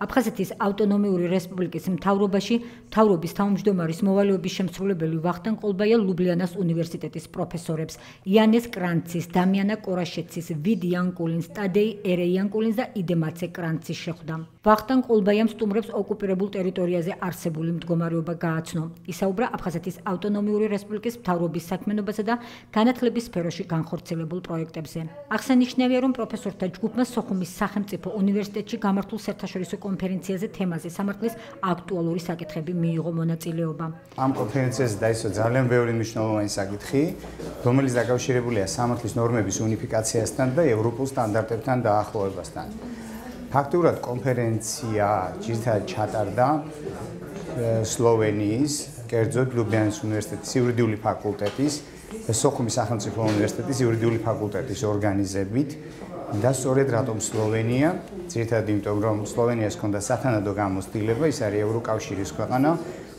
აფხაზეთის ავტონომიური რესპუბლიკის მთავრობაში მთავრობის თავმჯდომარის მოვალეობის შემსრულებელი ვახტანგ ყოლბაია ლუბლიანას უნივერსიტეტის პროფესორებს იანეს კრანცის, დამიანა კორაშეცის, ვიდ იანკულინს, ტადეი ერეიანკულინს და იდემაცე კრანცის შეხვდა. ვახტანგ ყოლბაიამ სტუმრებს ოკუპირებულ ტერიტორიაზე არსებული მდგომარეობა გააცნო. ისაუბრა აფხაზეთის ავტონომიური რესპუბლიკის მთავრობის საქმიანობასა და განათლების სფეროში განხორციელებულ პროექტებზე. აღსანიშნავია, რომ პროფესორთა ჯგუფმა სოხუმის სახელმწიფო უნივერსიტეტში გამართულ საერთაშორისო კონფერენციაზე თემაზე სამართლის აქტუალური საკითხები მიიღო მონაწილეობა. ამ კონფერენციაზე დაისვა ძალიან ბევრი მნიშვნელოვანი საკითხი, რომელიც დაკავშირებულია სამართლის ნორმების უნიფიკაციასთან და ევროპულ სტანდარტებთან დაახლოებასთან. ფაქტურად კონფერენცია ძირითადად ჩატარდა სლოვენიის, კერძოდ ლუბლიანის უნივერსიტეტის იურიდიული ფაკულტეტის და სოხუმის სახელმწიფო უნივერსიტეტის იურიდიული ფაკულტეტის ორგანიზებით და სწორედ რატომ სლოვენია, ძირითადად იმიტომ რომ სლოვენიას ჰქონდა სათანადო გამოცდილება, ის არის ევროკავშირის ქვეყანა,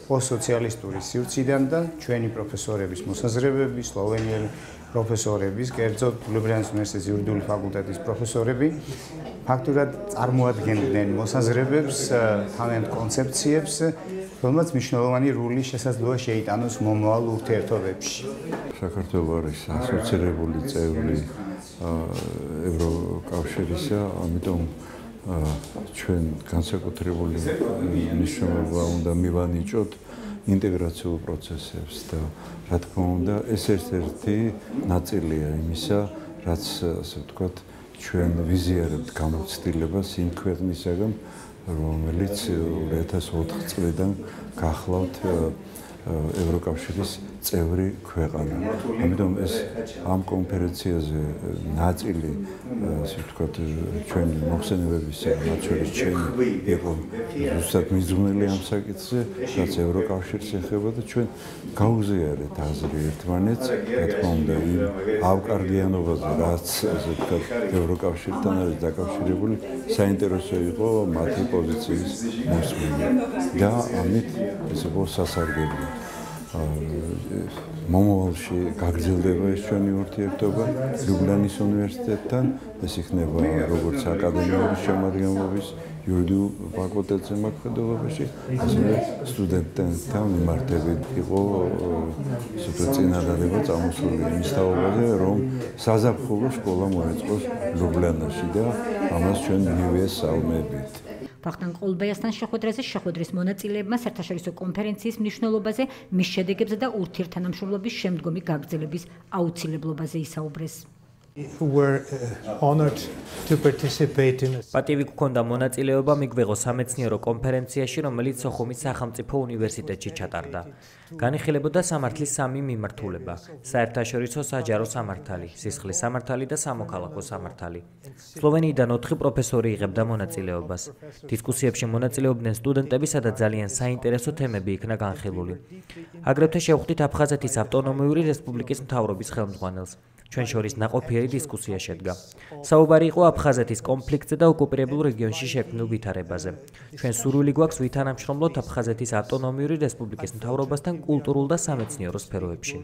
პოსტსოციალისტური სივრციდან და ჩვენი პროფესორების მოსაზრებები, სლოვენიელი პროფესორების, კერძოდ ლუბლიანის უნივერსიტეტის იურიდიული ფაკულტეტის პროფესორები ფაქტურად წარმოადგენდნენ მოსაზრებებს, თავიანთ კონცეფციებს, რომელმაც მნიშვნელოვანი როლი შესაძლოა შეიტანოს მომავალ ურთიერთობებში. საქართველო არის ასოცირებული წევრი ევროკავშირისა, ამიტომ ჩვენ განსაკუთრებული მნიშვნელობა უნდა მივანიჭოთ ინტეგრაციულ პროცესებს და რა თქმა უნდა ეს ერთ-ერთი ნაწილია იმისა, რაც ასე ვთქვათ, ჩვენ ვიზიარებთ გამოცდილებას იმ ქვეყნისაგან, რომელიც 2004 წლიდან გახლავთ ევროკავშირის წევრი ქვეყანა. ამიტომ ეს ამ კონფერენციაზე ნაწილი, ასე ვთქვათ, ჩვენი მოხსენებებისა, მათ შორის ჩემი იყო ზუსტად მიძღვნილი ამ საკითხზე, რაც ევროკავშირს ეხება და ჩვენ გავუზიარეთ აზრი ერთმანეთს, რა თქმა უნდა, იმ ავკარგიანობაზე, რაც ასე ვთქვათ, ევროკავშირთან არის დაკავშირებული, საინტერესო იყო მათი პოზიციის მოსმენა და ამით ეს იყო სასარგებლო. მომავალში გაგრძელდება ეს ჩვენი ურთიერთობა ლუბლიანის უნივერსიტეტთან, ეს იქნება როგორც აკადემიური შემადგენლობის იურიდიულ ფაკულტეტზე მოქმედებაში, ასევე სტუდენტებთან მიმართებით იყო წინადადება წამოსული იმის თაობაზე, რომ საზაფხულო სკოლა მოეწყოს ლუბლიანაში და ამას ჩვენ მივესალმებით. ვახტანგ ყოლბაიასთან შეხვედრის მონაწილეებმა საერთაშორისო კონფერენციის მნიშვნელობაზე, მის შედეგებზე და ურთიერთთანამშრომლობის შემდგომი გაგრძელების აუცილებლობაზე ისაუბრეს. პატივი გქონდა მონაწილეობა მიგვეღო სამეცნიერო კონფერენციაში, რომელიც სოხუმის სახელმწიფო უნივერსიტეტში ჩატარდა. განიხილებოდა სამართლის სამი მიმართულება: საერთაშორისო საჯარო სამართალი, სისხლის სამართალი და სამოქალაქო სამართალი. სლოვენიიდან 4 პროფესორი იღებდა მონაწილეობას. დისკუსიებში მონაწილეობდნენ სტუდენტები, სადაც ძალიან საინტერესო თემები იქნა განხილული. აგრეთვე შევხვდით აფხაზეთის ავტონომიური რესპუბლიკის მთავრობის ხელმძღვანელს. ჩვენ შორის ნაყოფიერი დისკუსია შედგა. საუბარი იყო აფხაზეთის კონფლიქტზე და ოკუპირებულ რეგიონში შექმნილ ვითარებაზე. ჩვენ სურვილი გვაქვს ვითანამშრომლოთ აფხაზეთის ავტონომიური რესპუბლიკის მთავრობასთან კულტურულ და სამეცნიერო სფეროებში.